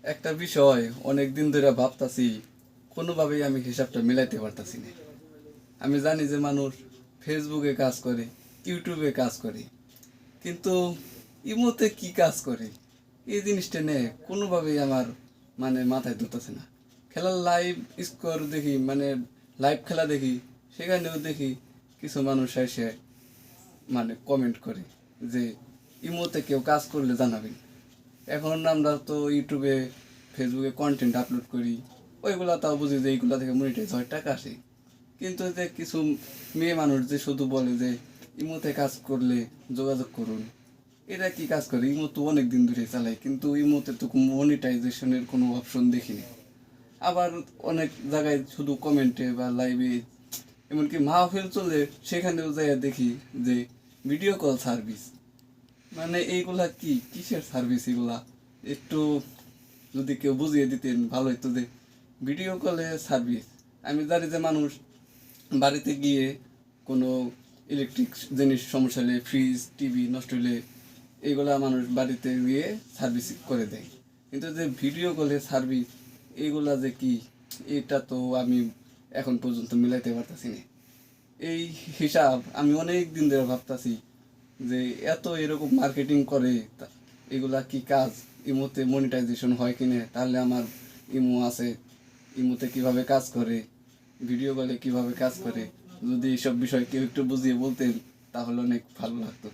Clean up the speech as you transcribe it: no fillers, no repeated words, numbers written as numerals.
একটা বিষয় অনেক দিন ধরে ভাবতাছি, কোনোভাবেই আমি হিসাবটা মিলাইতে পারতাছি না। আমি জানি যে মানুষ ফেসবুকে কাজ করে, ইউটিউবে কাজ করে, কিন্তু ইমোতে কি কাজ করে এই জিনিসটা নিয়ে কোনোভাবেই আমার মাথায় ধরতেছে না। খেলার লাইভ স্কোর দেখি, লাইভ খেলা দেখি, সেখানেও দেখি কিছু মানুষ এসে কমেন্ট করে যে ইমোতে কেউ কাজ করলে জানাবেন। এখন আমরা তো ইউটিউবে ফেসবুকে কন্টেন্ট আপলোড করি, ওইগুলা তাও বুঝি যে এইগুলা থেকে মনিটাইজ হয়, টাকা আসে। কিন্তু যে কিছু মেয়ে মানুষ যে শুধু বলে যে ইমোতে কাজ করলে যোগাযোগ করুন, এরা কি কাজ করে? ইমো তো অনেক দিন ধরে চালায়, কিন্তু ইমোতে তো মনিটাইজেশনের কোনো অপশন দেখিনি। আবার অনেক জায়গায় শুধু কমেন্টে বা লাইভে, এমনকি মাহফিল চলে সেখানেও যাই দেখি যে ভিডিও কল সার্ভিস। এইগুলা কি, কিসের সার্ভিস এগুলা? একটু যদি কেউ বুঝিয়ে দিতেন ভালো হতো। যে ভিডিও কলে সার্ভিস, আমি জানি যে মানুষ বাড়িতে গিয়ে কোনো ইলেকট্রিক জিনিস সমস্যা হলে, ফ্রিজ টিভি নষ্ট হলে, এইগুলা মানুষ বাড়িতে গিয়ে সার্ভিস করে দেয়। কিন্তু যে ভিডিও কলে সার্ভিস, এইগুলা যে কি, এটা তো আমি এখন পর্যন্ত মিলাইতে পারতেছি না। এই হিসাব আমি অনেক দিন ধরে ভাবতাছি যে এত এরকম মার্কেটিং করে, এগুলা কি কাজ? ইমোতে মনিটাইজেশন হয় কিনা? তাহলে আমার ইমো আছে, ইমোতে কিভাবে কাজ করে, ভিডিও কলে কিভাবে কাজ করে, যদি এইসব বিষয় কেউ একটু বুঝিয়ে বলতেন তাহলে অনেক ভালো লাগতো।